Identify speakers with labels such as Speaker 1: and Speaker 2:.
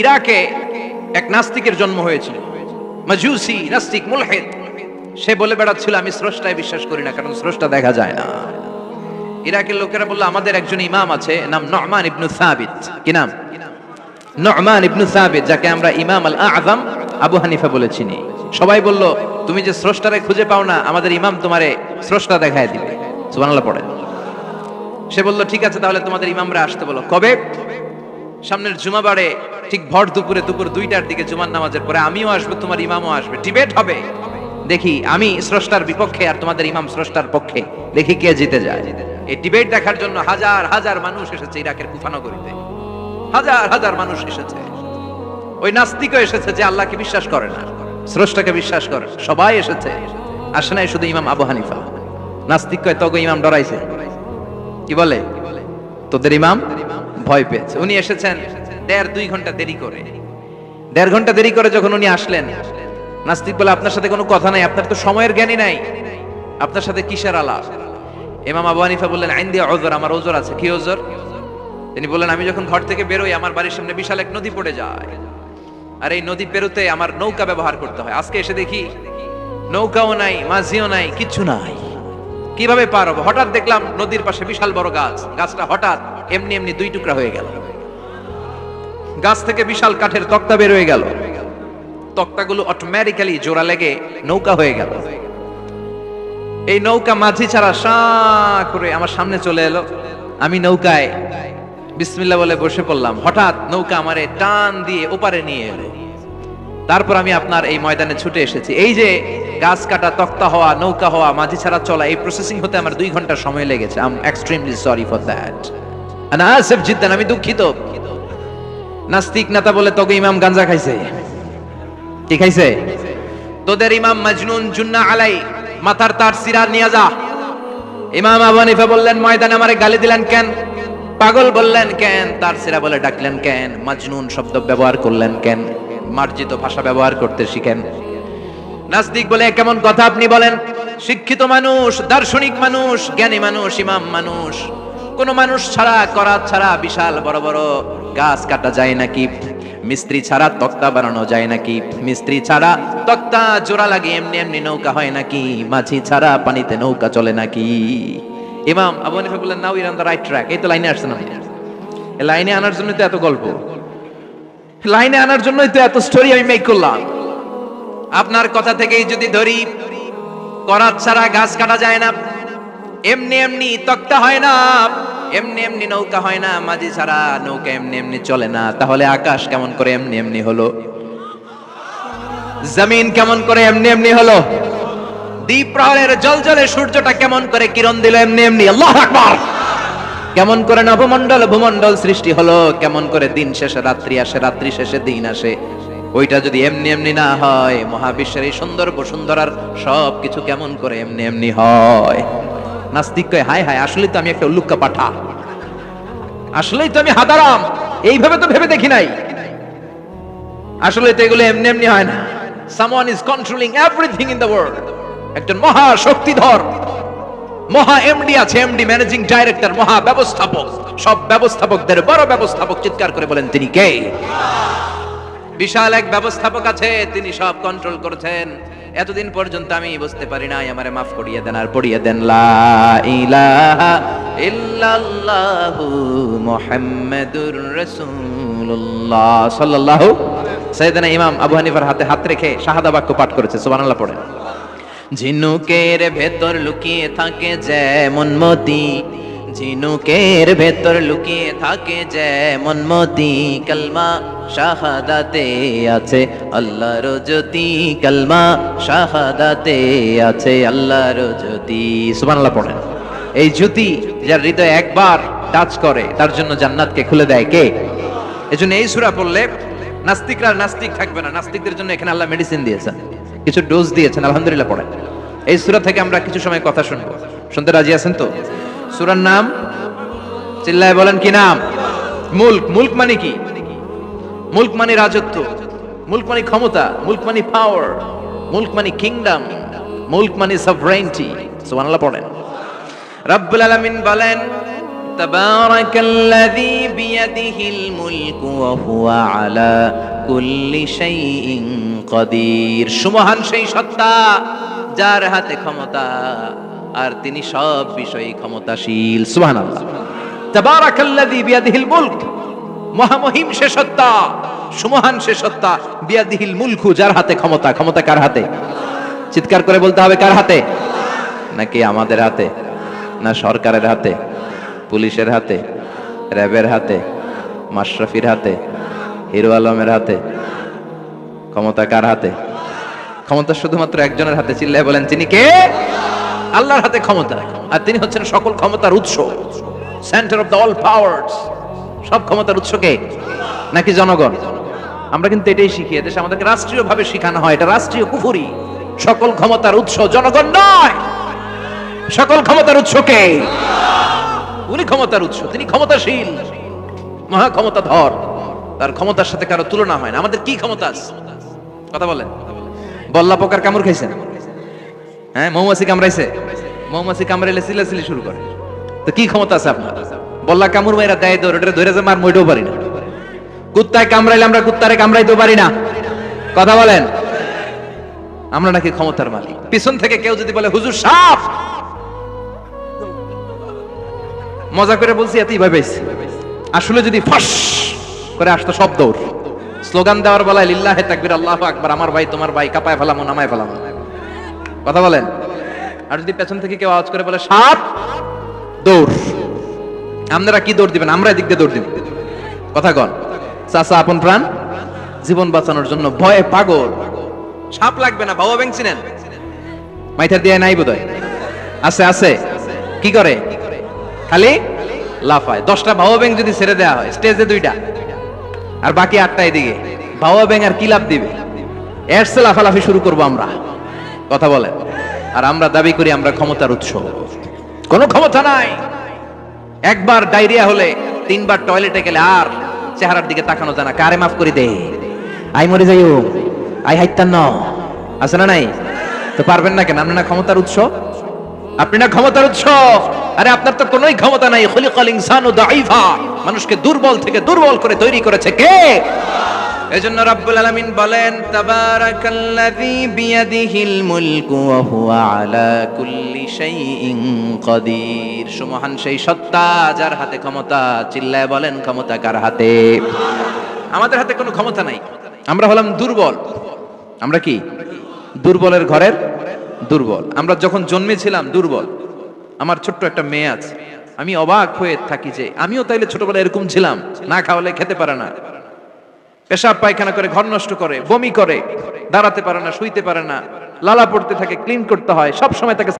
Speaker 1: ইরাকে এক নাস্তিকের জন্ম হয়েছিল, মাজুসি নাস্তিক মুলহিদ। সে বলে বেড়াচ্ছিল আমি স্রষ্টায় বিশ্বাস করি না, কারণ স্রষ্টা দেখা যায় না। ইরাকের লোকেরা বলল আমাদের একজন ইমাম আছে, নাম নু'মান ইবনে সাবিত। কি নাম? নু'মান ইবনে সাবিত, যাকে আমরা ইমাম আল আযম আবু হানিফা বলে চিনি। সবাই বলল তুমি যে স্রষ্টারে খুঁজে পাও না, আমাদের ইমাম তোমারে স্রষ্টা দেখায় দিবে। সুবহানাল্লাহ পড়ে। সে বলল ঠিক আছে, তাহলে তোমাদের ইমামরা আসতে বলো। কবে? সামনের জুমাবারে ঠিক ভর দুপুরে, দুপুর 2টার দিকে জুমার নামাজের পরে আমিও আসবো, তোমার ইমামও আসবে, ডিবেট হবে। দেখি আমি স্রষ্টার বিপক্ষে আর তোমাদের ইমাম স্রষ্টার পক্ষে, দেখি কে জিতে যায়। এই ডিবেট দেখার জন্য হাজার হাজার মানুষ এসেছে ইরাকের কুফা নগরীতে, হাজার হাজার মানুষ এসেছে। ওই নাস্তিকও এসেছে যে আল্লাহকে বিশ্বাস করে না, স্রষ্টাকে বিশ্বাস করে, সবাই এসেছে। আসে নাই শুধু ইমাম আবু হানিফা। নাস্তিক কয় তগো ইমাম ডরাইছে, কি বলে তোদের ইমাম ভয় পেয়েছে। উনি এসেছেন 1.5-2 ঘন্টা দেরি করে। 1.5 ঘন্টা দেরি করে যখন উনি আসলেন, নাস্তিক বলে আপনার সাথে কোনো কথা নাই, আপনার তো সময়ের জ্ঞানই নাই, আপনার সাথে কিসের আলাপ? ইমাম আবু হানিফা বললেন আইন্দি ওযর, আমার ওযর আছে। কি ওযর? তিনি বললেন আমি যখন ঘর থেকে বেরোই আমার বাড়ির সামনে বিশাল এক নদী পড়ে যায়, আর এই নদী পেরোতে আমার নৌকা ব্যবহার করতে হয়। আজকে এসে দেখি নৌকাও নাই, মাঝিও নাই, কিচ্ছু নাই, কিভাবে পার হবো? হঠাৎ দেখলাম নদীর পাশে বিশাল বড় গাছ, গাছটা হঠাৎ এমনি এমনি 2 টুকরা হয়ে গেল। গাছ থেকে বিশাল কাঠের তক্তা বের হয়ে গেল, তক্তাগুলো অটোমেটিক্যালি জোড়া লেগে নৌকা হয়ে গেল। এই নৌকা মাঝি ছাড়া সা করে আমার সামনে চলে এলো। আমি নৌকায় বিসমিল্লাহ বলে বসে পড়লাম। হঠাৎ নৌকা আমারে টান দিয়ে ওপারে নিয়ে এলো। তারপর আমি আপনার এই ময়দানে ছুটে এসেছি। এই যে গাছ কাটা, তক্তা হওয়া, নৌকা হওয়া, মাঝি ছাড়া চলা, এই প্রসেসিং হতে আমার 2 ঘন্টা সময় লেগেছে। I am extremely sorry for that, আনা আসিফ জিদ্দান, আমি দুঃখিত। নাস্তিক নেতা বলে তোকে ইমাম গাঞ্জা খাইছে। কি খাইছে? তোদের ইমাম মাজনুন, জুন্না আলাই, মাথার তার সিরা নিয়ে যা। ইমাম আবু হানিফা বললেন ময়দানে আমারে গালি দিলেন কেন? পাগল বললেন কেন? তার সিরা বলে ডাকলেন কেন? মাজনুন শব্দ ব্যবহার করলেন কেন? মার্জিত ভাষা ব্যবহার করতে শিখেন। নাস্তিক বলে কেমন কথা আপনি বলেন? শিক্ষিত মানুষ, দার্শনিক মানুষ, জ্ঞানী মানুষ, ইমাম মানুষ, কোন মানুষ ছাড়া, করাত ছাড়া বিশাল বড় বড় গাছ কাটা যায় নাকি? মিস্ত্রি ছাড়া তক্তা বানানো যায় নাকি? মিস্ত্রি ছাড়া তক্তা জোড়া লাগে এমনি এমনি নৌকা হয় নাকি? মাঝি ছাড়া পানিতে নৌকা চলে নাকি? ইমাম আবু হানিফা বললেন now you on the right track. এই তো লাইনে আসছেন আপনি। এই লাইনে আনার জন্যই তো এত গল্প, লাইনে আনার জন্যই তো এত স্টোরি আমি মেক করলাম। আপনার কথা থেকেই যদি ধরি, করাত ছাড়া গাছ কাটা যায় না, এমনি এমনি তক্তা হয় না, এমনি এমনি নৌকা হয় না, মাঝি ছাড়া নৌকা এমনি এমনি চলে না, তাহলে আকাশ কেমন করে এমনি এমনি হলো? জমিন কেমন করে এমনি এমনি হলো? দ্বীপ প্রহরের জলজলে সূর্যটা কেমন করে কিরণ দিল এমনি এমনি? আল্লাহু আকবার! কেমন করে নবমণ্ডল ভূমণ্ডল সৃষ্টি হলো? কেমন করে দিন শেষে রাত্রি আসে, রাত্রি শেষে দিন আসে? ওইটা যদি এমনি এমনি না হয়, মহাবিশ্বের এই সুন্দর বসুন্ধরার সবকিছু কেমন করে এমনি এমনি হয়? নাস্তিক কয় হায় হায়, আসলেই তো আমি একটা উল্লুক্কা পাঠা, আসলেই তো আমি হাদারাম, এইভাবে তো ভেবে দেখি নাই। আসলে তো এগুলো এমনি এমনি হয় না। Someone is controlling everything in the world. একজন মহা শক্তিধর মহা এমডি আছে, এমডি ম্যানেজিং ডাইরেক্টর, মহা ব্যবস্থাপক, সব ব্যবস্থাপকদের বড় ব্যবস্থাপক। চিৎকার করে বলেন তিনি কে? বিশাল এক ব্যবস্থাপক আছে, তিনি সব কন্ট্রোল করছেন। এতদিন পর্যন্ত আমি বুঝতে পারি নাই, আমারে মাফ করিয়ে দেন আর পড়িয়ে দেন লা ইলাহা ইল্লাল্লাহু মুহাম্মাদুর রাসূলুল্লাহ সাল্লাল্লাহু। সাইয়েদনা ইমাম আবু হানিফার হাতে হাত রেখে শাহাদা বাক্য পাঠ করেছে। সুবহানাল্লাহ পড়েন। ঝিনুকের ভেতর লুকিয়ে থাকে যেমন মতি, ঝিনুকের ভেতর লুকিয়ে থাকে যেমন মতি, কালমা শাহাদাতে আছে আল্লাহর জ্যোতি, কালমা শাহাদাতে আছে আল্লাহর জ্যোতি। সুবহানাল্লাহ পড়েন। এই জ্যোতি যার হৃদয় একবার টাচ করে, তার জন্য জান্নাতকে খুলে দেয় কে? এজন্য এই সূরা পড়লে নাস্তিকরা নাস্তিক থাকবে না। নাস্তিকদের জন্য এখানে আল্লাহ মেডিসিন দিয়েছেন, কিছু ডোজ দিয়েছেন। আলহামদুলিল্লাহ পড়েন। এই সূরা থেকে আমরা কিছু সময় কথা শুনবো। শুনতে রাজি আছেন তো? সূরার নাম চিল্লায় বলেন কি নাম? মুলক। মুলক মানে কি? মুলক মানে রাজত্ব, মুলক মানে ক্ষমতা, মুলক মানে পাওয়ার, মুলক মানে কিংডম, মুলক মানে সভরেন্টি। সুবহানাল্লাহ পড়েন। রব্বুল আলামিন বলেন তাবারাকাল্লাযী বিয়াদিহিল মুলকু ওয়া হুয়া আলা কুল্লি শাইইন কাদির। সুমহান সেই সত্তা যার হাতে ক্ষমতা আর তিনি সব বিষয়ে ক্ষমতাশীল। সুবহানাল্লাহ। তাবারাকাল্লাযী বিয়াদিহিল মুলক, মহামহিম সে সত্তা, সুমহান সে সত্তা, বিয়াদিহিল মুলকু, যার হাতে ক্ষমতা। ক্ষমতা কার হাতে? চিৎকার করে বলতে হবে, কার হাতে? নাকি আমাদের হাতে, না সরকারের হাতে, পুলিশের হাতে, র্যাবের হাতে, মাশরাফির হাতে, হিরো আলমের হাতে? ক্ষমতা কার হাতে? ক্ষমতা শুধুমাত্র একজনের হাতে। চিল্লায় বলেন, তিনি কে? আল্লাহর হাতে ক্ষমতা, আর তিনি হচ্ছেন সকল ক্ষমতার উৎস, centre of the all powers. সব ক্ষমতার উৎস কে? নাকি জনগণ? আমরা কিন্তু এটাই শিখি, এদেশে আমাদেরকে রাষ্ট্রীয়ভাবে শেখানো হয়, এটা রাষ্ট্রীয় কুফরি। সকল ক্ষমতার উৎস জনগণ নয়, সকল ক্ষমতার উৎস কে? উনি ক্ষমতার উৎস, তিনি ক্ষমতাশীল, মহা ক্ষমতাধর, তার ক্ষমতার সাথে কারো তুলনা হয় না। আমাদের কি ক্ষমতা আছে? কথা বলেন। বল্লা পোকার কামড় খাইছেন? হ্যাঁ, মৌমাছি কামড়াইছে? মৌমাছি কামড়াইলে চিল্লাচিল্লি শুরু করে, তো কি ক্ষমতা আছে আপনার? বল্লা কামড় মাইরা দেয় দৌড়, ওটা ধরে যে মার মইটাও পারি না। কুত্তায় কামড়াইলে আমরা কুত্তারে কামড়াইতেও পারি না। কথা বলেন। আমরা নাকি ক্ষমতার মালিক। পিছন থেকে কেউ যদি বলে হুজুর সাপ, মজা করে বলছি, এতই ভাবেছি, আসলে যদি ফাঁস করে আসতো সব দৌড়। স্লোগান দেওয়ার বেলায় লিল্লাহে তাকবীর, আল্লাহু আকবার, আমার ভাই তোমার ভাই, কাপায় ফেলামো নামায় ফেলামো। কথা বলেন। আর যদি পেছন থেকে কেউ আওয়াজ করে বলে সাপ, দৌড়। আপনারা কি দৌড় দিবেন? আমরা এদিক দিয়ে দৌড় দিব। কথা কন। চাচা আপন প্রাণ জীবন বাঁচানোর জন্য ভয়ে পাগল। সাপ লাগবে না, বাবা ব্যাংক চিনেন? মাইথার দিয়ে নাই বোধহয়। আছে আছে। কি করে? খালি লাফায়। 10টা ভাবা ব্যাংক যদি ছেড়ে দেওয়া হয়, স্টেজে 2টা আর বাকি 8টা এদিকে, ভাবা ব্যাংক আর কি লাভ দিবে? এর চেয়ে লাফালাফি শুরু করবো আমরা। কথা বলে। আর আমরা দাবি করি আমরা ক্ষমতার উৎস। কোনো ক্ষমতা নাই। একবার ডায়রিয়া হলে 3বার টয়লেটে গেলে আর চেহারার দিকে তাকানো যায় না। কারে মাফ করে দে, আই মরে যাইও, আই হাইতান ন, আছে না নাই? তো পারবেন না কেন? আপনি না ক্ষমতার উৎস, আপনি না ক্ষমতার উৎস। আরে আপনার তো কোনোই ক্ষমতা নাই। খুলিকাল ইনসানু দাঈফা, মানুষকে দুর্বল থেকে দুর্বল করে তৈরি করেছে কে? এজন্য রাব্বুল আলামিন বলেন, তাবারাকাল্লাযী বিয়াদিহিল মুলকু ওয়া হুয়া আলা কুল্লি শাইইন কাদির। সুমহান সেই সত্তা যার হাতে ক্ষমতা। চিল্লায় বলেন, ক্ষমতা কার হাতে? আমাদের হাতে কোনো ক্ষমতা নাই। আমরা হলাম দুর্বল। আমরা কি? দুর্বলের ঘরের দুর্বল। আমরা যখন জন্মেছিলাম দুর্বল। আমার ছোট্ট একটা মেয়ে আছে, আমি অবাক হয়ে থাকি যে আমিও তাইলে ছোটবেলায় এরকম ছিলাম। না খাওয়ালে খেতে পারে না, পেশাব পায়খানা করে, ঘর নষ্ট করে, বমি করে, দাঁড়াতে পারে না, শুইতে পারে না, লালা পড়তে থাকে, ক্লিন করতে হয়, সব সময় তাকে